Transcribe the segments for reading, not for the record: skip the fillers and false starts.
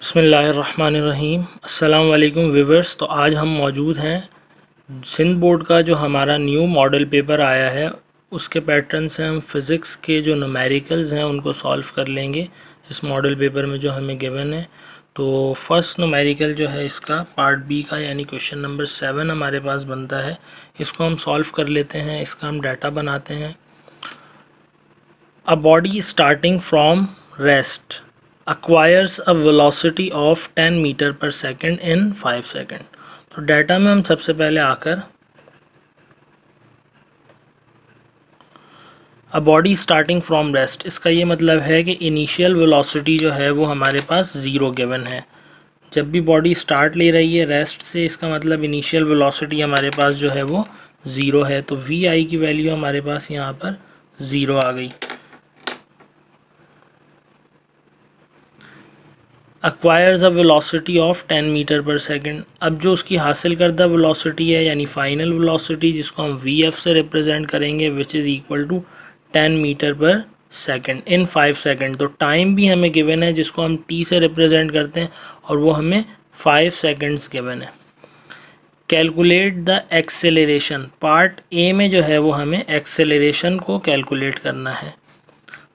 बिस्मिल्लाहिर्रहमानिर्रहीम। अस्सलाम वालेकुम व्यूवर्स। तो आज हम मौजूद हैं सिंध बोर्ड का जो हमारा न्यू मॉडल पेपर आया है उसके पैटर्न से हम फ़िज़िक्स के जो न्यूमेरिकल्स हैं उनको सॉल्व कर लेंगे इस मॉडल पेपर में जो हमें गिवन है। तो फर्स्ट न्यूमेरिकल जो है इसका पार्ट बी का यानी क्वेश्चन नंबर 7 हमारे पास बनता है। इसको हम सॉल्व कर लेते हैं। इसका हम डाटा बनाते हैं। A body starting from rest acquires a velocity of 10 metre per second in 5 second. तो डाटा में हम सबसे पहले आकर a body starting from rest, इसका ये मतलब है कि इनिशियल वेलोसिटी जो है वो हमारे पास ज़ीरो गिवन है। जब भी बॉडी स्टार्ट ले रही है रेस्ट से, इसका मतलब इनिशियल वेलोसिटी हमारे पास जो है वो ज़ीरो है। तो वी आई की वैल्यू हमारे पास यहाँ पर ज़ीरो आ गई। Acquires a velocity of 10 metre per second. अब जो उसकी हासिल करदा वेलोसिटी है यानी फाइनल वेलोसिटी, जिसको हम वी एफ से रिप्रेजेंट करेंगे, which is equal to 10 metre per second in 5 second. तो टाइम भी हमें गिवन है जिसको हम टी से रिप्रेजेंट करते हैं और वो हमें 5 सेकेंड्स गिवन है। Calculate the acceleration, part A में जो है वो हमें एक्सेलरेशन को कैलकुलेट करना है।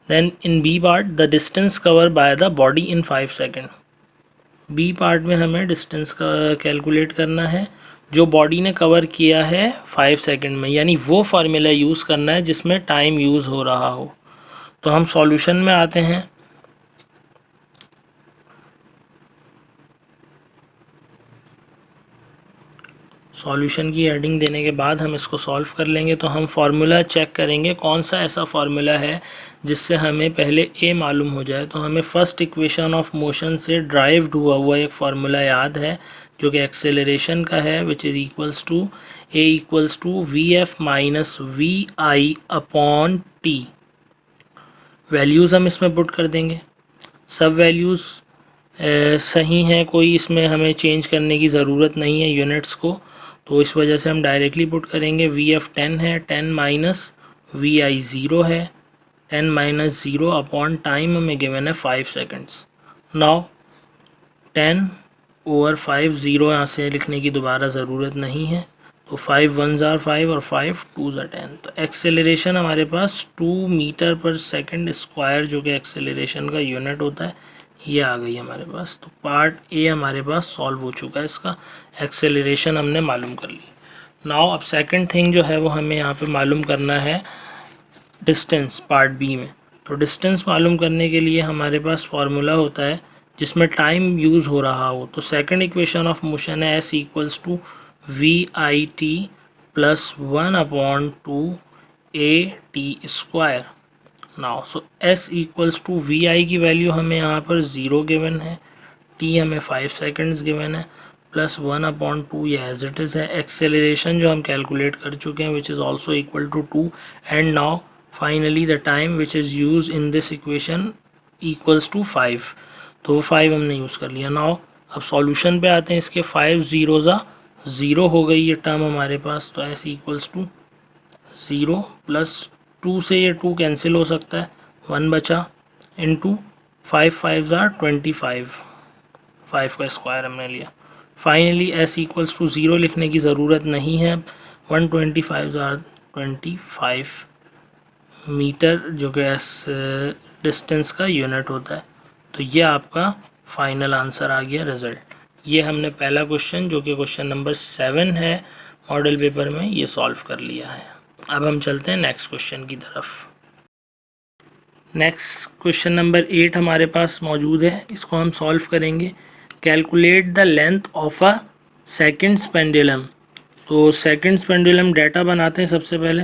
Then in B part the distance cover by the body in 5 second. B part में हमें डिस्टेंस का कैलकुलेट करना है जो बॉडी ने कवर किया है 5 सेकंड में, यानी वो फार्मूला यूज़ करना है जिसमें टाइम यूज़ हो रहा हो। तो हम सॉल्यूशन में आते हैं। सॉल्यूशन की हेडिंग देने के बाद हम इसको सॉल्व कर लेंगे। तो हम फार्मूला चेक करेंगे कौन सा ऐसा फार्मूला है जिससे हमें पहले ए मालूम हो जाए। तो हमें फर्स्ट इक्वेशन ऑफ मोशन से ड्राइव्ड हुआ एक फार्मूला याद है जो कि एक्सेलरेशन का है, which is equals to a equals to v f minus v i upon t. Values हम इसमें पुट कर देंगे। सब वैल्यूज़ सही हैं, कोई इसमें हमें चेंज करने की ज़रूरत नहीं है यूनिट्स को। तो इस वजह से हम डायरेक्टली पुट करेंगे। वी एफ 10 है, 10 माइनस वी आई ज़ीरो है, 10 माइनस ज़ीरो अपॉन टाइम हमें गिवन है 5 सेकेंड्स। नाउ 10 ओवर 5, ज़ीरो यहाँ से लिखने की दोबारा ज़रूरत नहीं है। तो 5 1 आर 5 और 5 2 आर 10। तो एक्सेलरेशन हमारे पास 2 मीटर पर सेकेंड स्क्वायर जो कि एक्सेलरेशन का यूनिट होता है, ये आ गई हमारे पास। तो पार्ट ए हमारे पास सॉल्व हो चुका है, इसका एक्सेलरेशन हमने मालूम कर ली। नाउ अब सेकंड थिंग जो है वो हमें यहाँ पे मालूम करना है डिस्टेंस, पार्ट बी में। तो डिस्टेंस मालूम करने के लिए हमारे पास फार्मूला होता है जिसमें टाइम यूज़ हो रहा हो। तो सेकंड इक्वेशन ऑफ मोशन है S equals to V I T plus 1 upon 2 A T square. Now so S equals to V I की वैल्यू हमें यहाँ पर ज़ीरो गिवन है, टी हमें 5 सेकेंड्स गिवन है, प्लस 1 अपॉन 2 ये एज इट इज़ है। एक्सेलरेशन जो हम कैलकुलेट कर चुके हैं which is also equal to 2। And now finally the time which is use in this equation equals to 5। तो वो 5 हमने यूज़ कर लिया। नाउ अब सॉल्यूशन पे आते हैं। इसके 5 ज़ीरोज़ा ज़ीरो हो गई ये टर्म हमारे पास। तो s equals to zero plus 2 से ये 2 कैंसिल हो सकता है, 1 बचा, इंटू 5 5 ज़ार 25, 5 का स्क्वायर हमने लिया। Finally s equals to zero लिखने की ज़रूरत नहीं है, 125 ज़ार 25 मीटर जो कि एस डिस्टेंस का यूनिट होता है। तो ये आपका फाइनल आंसर आ गया, रिज़ल्ट। ये हमने पहला क्वेश्चन जो कि क्वेश्चन नंबर 7 है मॉडल पेपर में, ये सॉल्व कर लिया है। अब हम चलते हैं नेक्स्ट क्वेश्चन की तरफ। नेक्स्ट क्वेश्चन नंबर 8 हमारे पास मौजूद है, इसको हम सॉल्व करेंगे। Calculate the length of a seconds pendulum. तो सेकेंड्स पेंडुलम डाटा बनाते हैं। सबसे पहले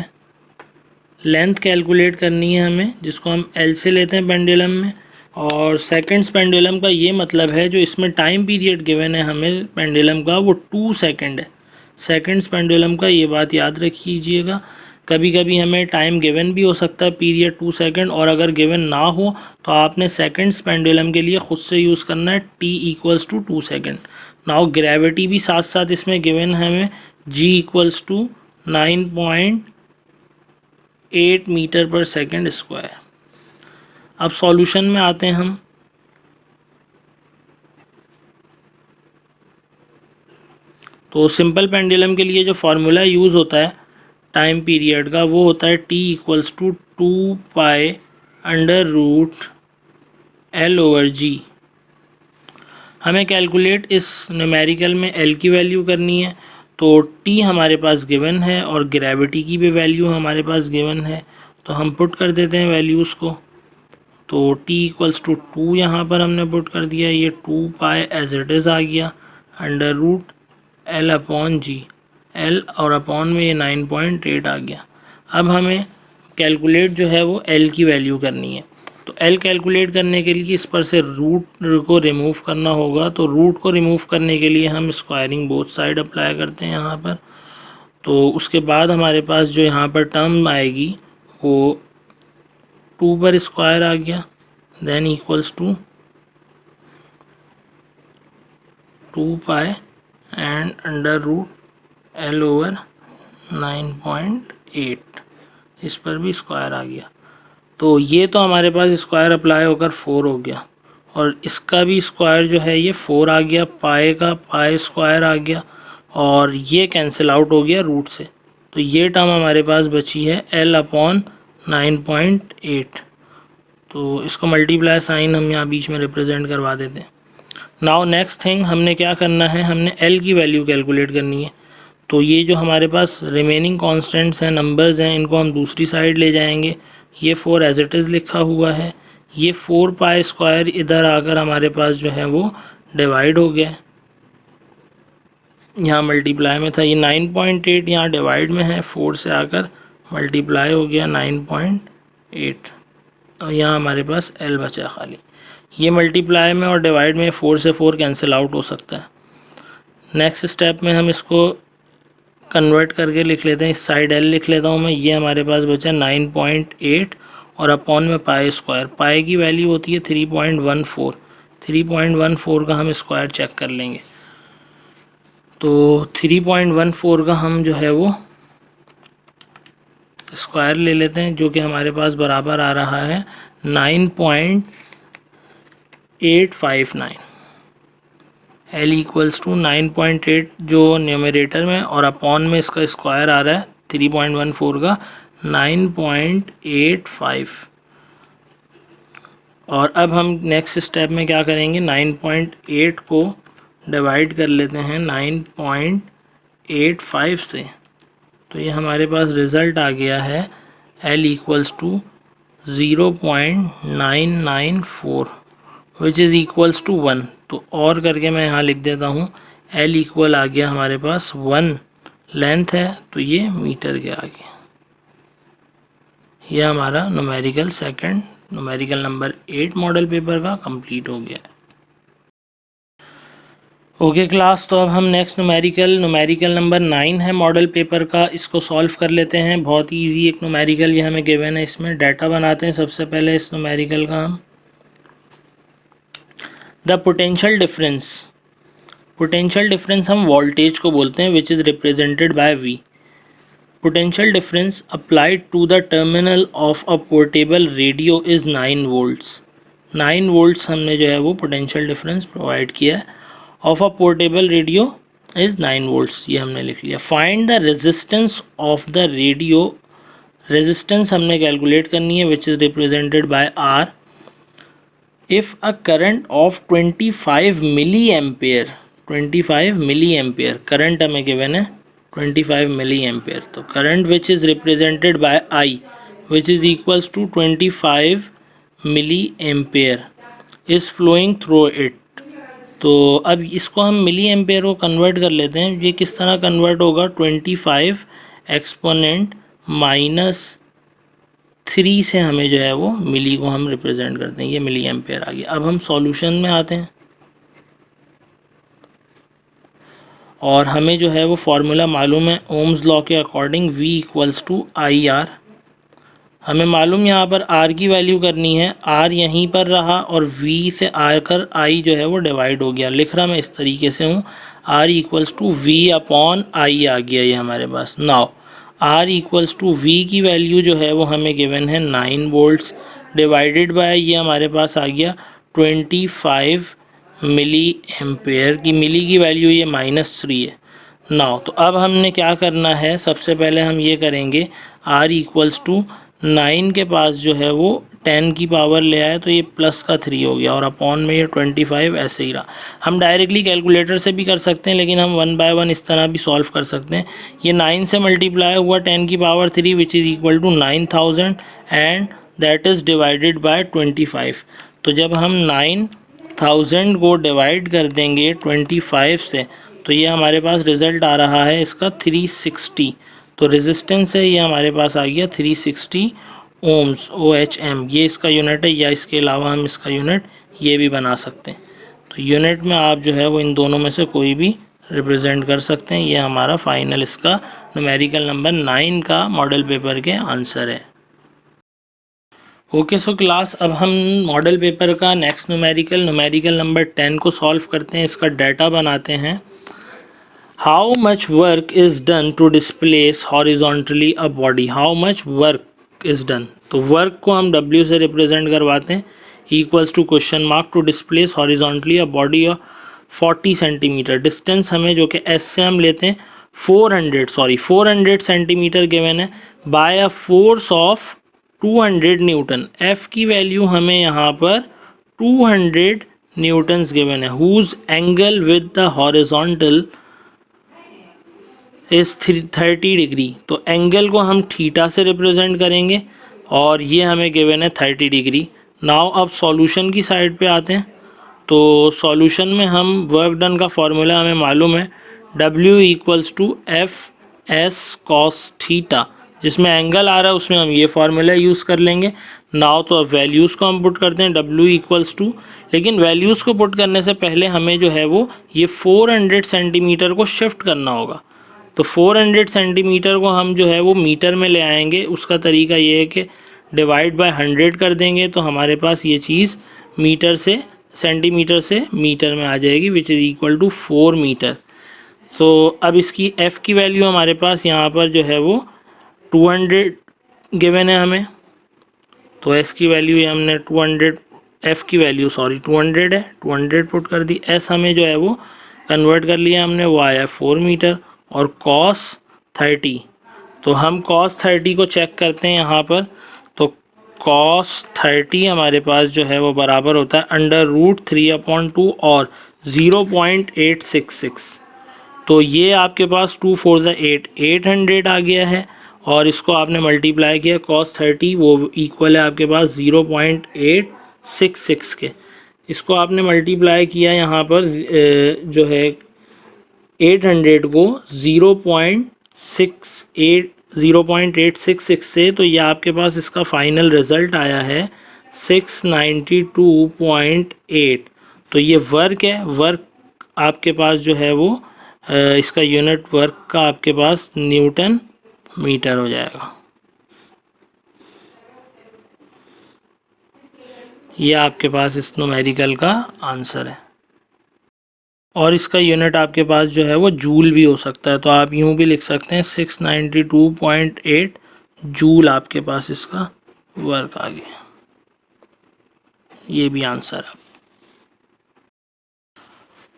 लेंथ कैलकुलेट करनी है हमें, जिसको हम एल से लेते हैं पेंडुलम में। और सेकेंड्स पेंडुलम का ये मतलब है जो इसमें टाइम पीरियड गिवन है हमें पेंडुलम का, वो 2 सेकेंड है। सेकेंड्स पेंडुलम का ये बात याद रखिएगा। कभी कभी हमें टाइम गिवन भी हो सकता है पीरियड 2 सेकेंड, और अगर गिवन ना हो तो आपने सेकेंड्स पेंडुलम के लिए ख़ुद से यूज़ करना है t equals to 2 second. Now gravity भी साथ साथ इसमें गिवन है हमें, g equals to 9.8 metre per second square. अब सॉल्यूशन में आते हैं हम। तो सिंपल पेंडुलम के लिए जो फार्मूला यूज़ होता है टाइम पीरियड का वो होता है T इक्वल्स टू 2π/L/G। हमें कैलकुलेट इस न्यूमेरिकल में L की वैल्यू करनी है, तो T हमारे पास गिवन है और ग्रेविटी की भी वैल्यू हमारे पास गिवन है, तो हम पुट कर देते हैं वैल्यूज़ को। तो T इक्वल्स टू 2 यहाँ पर हमने पुट कर दिया, ये 2π एज इट इज़ आ गया √L/G, L और अपॉन में ये 9.8 आ गया। अब हमें कैलकुलेट जो है वो L की वैल्यू करनी है। तो L कैलकुलेट करने के लिए इस पर से रूट को रिमूव करना होगा। तो रूट को रिमूव करने के लिए हम स्क्वायरिंग बोथ साइड अप्लाई करते हैं यहाँ पर। तो उसके बाद हमारे पास जो यहाँ पर टर्म आएगी वो 2 पर स्क्वायर आ गया, than equals to 2π and √L/9.8, इस पर भी स्क्वायर आ गया। तो ये तो हमारे पास स्क्वायर अप्लाई होकर 4 हो गया, और इसका भी स्क्वायर जो है ये 4 आ गया, पाए का पाए स्क्वायर आ गया, और ये कैंसिल आउट हो गया रूट से। तो ये टर्म हमारे पास बची है L/9.8। तो इसको मल्टीप्लाई साइन हम यहाँ बीच में रिप्रेजेंट करवा देते हैं। नाउ नेक्स्ट थिंग हमने क्या करना है, हमने L की वैल्यू कैलकुलेट करनी है। तो ये जो हमारे पास रिमेनिंग कॉन्स्टेंट्स हैं, नंबर्स हैं, इनको हम दूसरी साइड ले जाएंगे। ये 4 एज इट इज़ लिखा हुआ है, ये 4π स्क्वायर इधर आकर हमारे पास जो है वो डिवाइड हो गया, यहाँ मल्टीप्लाई में था। ये 9.8 यहाँ डिवाइड में है, 4 से आकर मल्टीप्लाई हो गया 9.8, और यहाँ हमारे पास L बचा खाली। ये मल्टीप्लाई में और डिवाइड में 4 से 4 कैंसिल आउट हो सकता है। नेक्स्ट स्टेप में हम इसको कन्वर्ट करके लिख लेते हैं, इस साइड L लिख लेता हूँ मैं। ये हमारे पास बचा 9.8 और अपॉन में पाई स्क्वायर। पाई की वैल्यू होती है 3.14, 3.14 का हम स्क्वायर चेक कर लेंगे। तो 3.14 का हम जो है वो स्क्वायर ले लेते हैं, जो कि हमारे पास बराबर आ रहा है 9.859। L इक्वल्स टू 9.8 जो न्यूमरेटर में, और अपॉन में इसका स्क्वायर आ रहा है 3.14 का 9.85। और अब हम नेक्स्ट स्टेप में क्या करेंगे, 9.8 को डिवाइड कर लेते हैं 9.85 से। तो ये हमारे पास रिज़ल्ट आ गया है L equals to 0.994 which is equals to 1। तो और करके मैं यहाँ लिख देता हूँ, L इक्वल आ गया हमारे पास 1, लेंथ है तो ये मीटर के आ गया। यह हमारा numerical second, numerical number 8 model paper का कंप्लीट हो गया है। ओके क्लास, तो अब हम नेक्स्ट न्यूमेरिकल नंबर 9 है मॉडल पेपर का, इसको सॉल्व कर लेते हैं। बहुत ही इजी एक न्यूमेरिकल ये हमें गिवन है, इसमें डाटा बनाते हैं सबसे पहले इस न्यूमेरिकल का हम। द पोटेंशियल डिफरेंस हम वोल्टेज को बोलते हैं, which is represented by V। Potential difference applied to the terminal of a portable radio is 9 volts. 9 volts हमने जो है वो पोटेंशियल डिफरेंस प्रोवाइड किया है, of a portable radio is 9 volts, ये हमने लिख लिया। Find the resistance of the radio, resistance हमने कैलकुलेट करनी है, which is represented by R। If a current of 25 milliampere, 25 milliampere current हमें गिवन है 25 मिली एम्पेयर। तो current which is represented by I which is equals to 25 milliampere is flowing through it. तो अब इसको हम मिली ampere को convert कर लेते हैं। ये किस तरह कन्वर्ट होगा, 25 एक्सपोनेंट -3 से हमें जो है वो मिली को हम रिप्रेजेंट करते हैं, ये मिली एम्पेयर आ गया। अब हम सॉल्यूशन में आते हैं और हमें जो है वो फार्मूला मालूम है ओम्स लॉ के according, V equals to IR। हमें मालूम यहाँ पर R की वैल्यू करनी है, R यहीं पर रहा और V से आकर I जो है वो डिवाइड हो गया। लिख रहा मैं इस तरीके से हूँ, R equals to V upon I आ गया ये हमारे पास। Now R equals to V की वैल्यू जो है वो हमें गिवन है 9 वोल्ट्स, डिवाइडेड बाय ये हमारे पास आ गया 25 मिली एम्पेयर की, मिली की वैल्यू ये -3 है। नाउ तो अब हमने क्या करना है, सबसे पहले हम ये करेंगे r इक्वल्स टू 9 के पास जो है वो 10 की पावर ले आए तो ये प्लस का 3 हो गया और अपॉन में ये 25 ऐसे ही रहा। हम डायरेक्टली कैलकुलेटर से भी कर सकते हैं लेकिन हम 1 बाय 1 इस तरह भी सॉल्व कर सकते हैं। ये 9 से मल्टीप्लाई हुआ 10 की power 3 which is equal to 9000 and that is divided by 25। तो जब हम 9000 को डिवाइड कर देंगे 25 से तो ये हमारे पास रिज़ल्ट आ रहा है इसका 360। तो रेजिस्टेंस है ये हमारे पास आ गया 360 ओम्स OHM, ये इसका यूनिट है, या इसके अलावा हम इसका यूनिट ये भी बना सकते हैं। तो यूनिट में आप जो है वो इन दोनों में से कोई भी रिप्रेजेंट कर सकते हैं। ये हमारा फाइनल इसका न्यूमेरिकल नंबर 9 का मॉडल पेपर के आंसर है। ओके सो क्लास, अब हम मॉडल पेपर का नेक्स्ट न्यूमेरिकल नंबर 10 को सॉल्व करते हैं, इसका डाटा बनाते हैं। How much work is done to displace horizontally a body, how much work is done, तो वर्क को हम W से रिप्रेजेंट करवाते हैं equals to question mark to displace horizontally a body of 40 centimetre. Distance हमें जो कि S से हम लेते हैं 400 सेंटीमीटर गिवन है by a force of 200 newton. F की वैल्यू हमें यहाँ पर 200 न्यूटन्स गिवन है। Whose angle with the horizontal is 30 degree, तो एंगल को हम थीटा से रिप्रेजेंट करेंगे और ये हमें गिवन है 30 डिग्री। नाउ अब सॉल्यूशन की साइड पे आते हैं। तो सॉल्यूशन में हम वर्क डन का फॉर्मूला हमें मालूम है, W equals to FS cos theta, जिसमें एंगल आ रहा है उसमें हम ये फार्मूला यूज़ कर लेंगे। नाउ तो अब वैल्यूज़ को हम पुट करते हैं W इक्वल्स टू, लेकिन वैल्यूज़ को पुट करने से पहले हमें जो है वो ये 400 सेंटीमीटर को शिफ्ट करना होगा। तो 400 सेंटीमीटर को हम जो है वो मीटर में ले आएंगे। उसका तरीका ये है कि डिवाइड बाय 100 कर देंगे तो हमारे पास ये चीज़ मीटर से सेंटीमीटर से मीटर में आ जाएगी which is equal to 4 metre. तो अब इसकी F की वैल्यू हमारे पास यहाँ पर जो है वो 200 गिवन है हमें, तो S की वैल्यू हमने 200, F की वैल्यू 200 है, 200 पुट कर दी। S हमें जो है वो कन्वर्ट कर लिया हमने, वो आया 4 मीटर और cos 30, तो हम cos 30 को चेक करते हैं यहाँ पर। तो cos 30 हमारे पास जो है वो बराबर होता है √3/2 और 0.866। तो ये आपके पास 2 4 ज़ा 8, 800 आ गया है और इसको आपने मल्टीप्लाई किया cos 30, वो इक्वल है आपके पास 0.866 के। इसको आपने मल्टीप्लाई किया यहाँ पर जो है 800 को 0.866 से, तो ये आपके पास इसका फाइनल रिज़ल्ट आया है 692.8। तो ये वर्क है, वर्क आपके पास जो है वो इसका यूनिट वर्क का आपके पास न्यूटन मीटर हो जाएगा। ये आपके पास इस न्यूमेरिकल का आंसर है और इसका यूनिट आपके पास जो है वो जूल भी हो सकता है। तो आप यूँ भी लिख सकते हैं 692.8 जूल आपके पास इसका वर्क आ गया। ये भी आंसर है।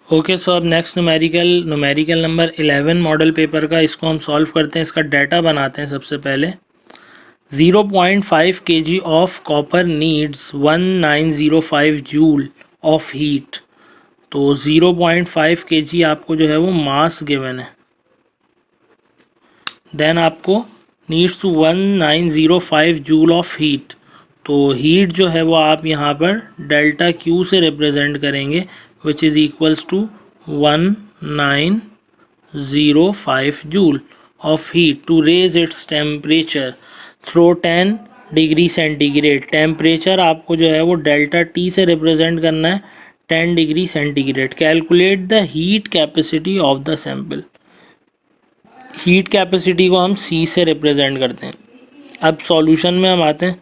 ओके सो अब next numerical number 11 model paper का, इसको हम सॉल्व करते हैं, इसका डाटा बनाते हैं। सबसे पहले 0.5 kg of copper needs 1905 joule of heat. तो 0.5 kg आपको जो है वो मास गिवन है, देन आपको needs to 1905 joule of heat. तो हीट जो है वो आप यहाँ पर डेल्टा Q से रिप्रेजेंट करेंगे which is equals to 1905 joule of heat to raise its temperature through 10 degree centigrade. Temperature आपको जो है वो डेल्टा T से रिप्रेजेंट करना है 10 degree centigrade. Calculate the heat capacity of the sample. Heat capacity को हम C से रिप्रेजेंट करते हैं। अब सॉल्यूशन में हम आते हैं।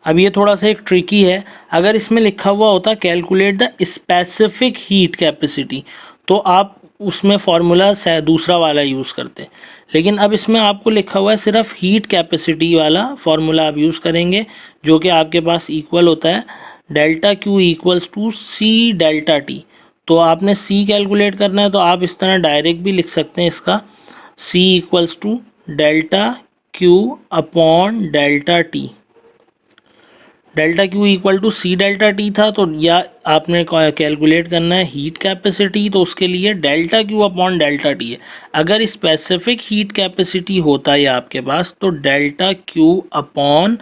अब ये थोड़ा सा एक ट्रिकी है, अगर इसमें लिखा हुआ होता calculate the specific heat capacity तो आप उसमें फार्मूला दूसरा वाला यूज़ करते, लेकिन अब इसमें आपको लिखा हुआ है सिर्फ हीट कैपेसिटी वाला फार्मूला आप यूज़ करेंगे, जो कि आपके पास इक्वल होता है delta Q equals to C delta T। तो आपने सी कैलकुलेट करना है तो आप इस तरह डायरेक्ट भी लिख सकते हैं इसका, C equals to delta Q upon delta T. Delta Q equal to C delta T था, तो या आपने कैलकुलेट करना है हीट कैपेसिटी, तो उसके लिए delta Q upon delta T है। अगर स्पेसिफिक हीट कैपेसिटी होता है आपके पास तो delta Q upon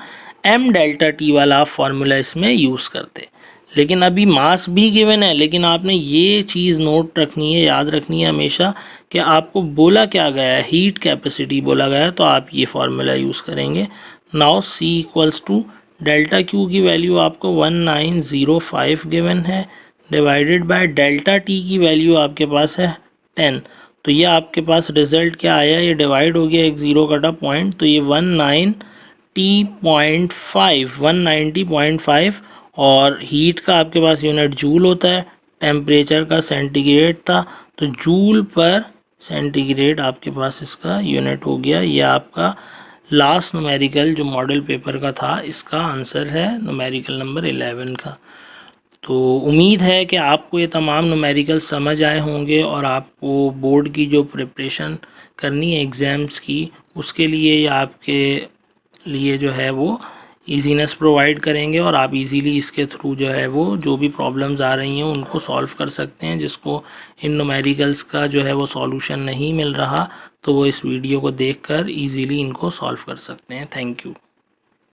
M delta T वाला आप फार्मूला इसमें यूज़ करते। लेकिन अभी मास भी गिवन है, लेकिन आपने ये चीज़ नोट रखनी है, याद रखनी है हमेशा कि आपको बोला क्या गया है, हीट कैपेसिटी बोला गया है, तो आप ये फार्मूला यूज़ करेंगे। Now C equals to delta Q की वैल्यू आपको 1905 गिवन है, डिवाइडेड बाय डेल्टा टी की वैल्यू आपके पास है 10। तो ये आपके पास रिजल्ट क्या आया, ये डिवाइड हो गया, एक ज़ीरो कटा पॉइंट, तो ये 190.5 और हीट का आपके पास यूनिट जूल होता है, टेम्परेचर का सेंटीग्रेड था, तो जूल पर सेंटीग्रेड आपके पास इसका यूनिट हो गया। ये आपका लास्ट न्यूमेरिकल जो मॉडल पेपर का था इसका आंसर है, न्यूमेरिकल नंबर 11 का। तो उम्मीद है कि आपको ये तमाम न्यूमेरिकल समझ आए होंगे और आपको बोर्ड की जो प्रिपरेशन करनी है एग्ज़ाम्स की, उसके लिए ये आपके लिए जो है वो ईजीनेस प्रोवाइड करेंगे और आप इजीली इसके थ्रू जो है वो जो भी प्रॉब्लम्स आ रही हैं उनको सॉल्व कर सकते हैं। जिसको इन न्यूमेरिकल्स का जो है वो सॉल्यूशन नहीं मिल रहा तो वो इस वीडियो को देखकर इजीली इनको सॉल्व कर सकते हैं। Thank you.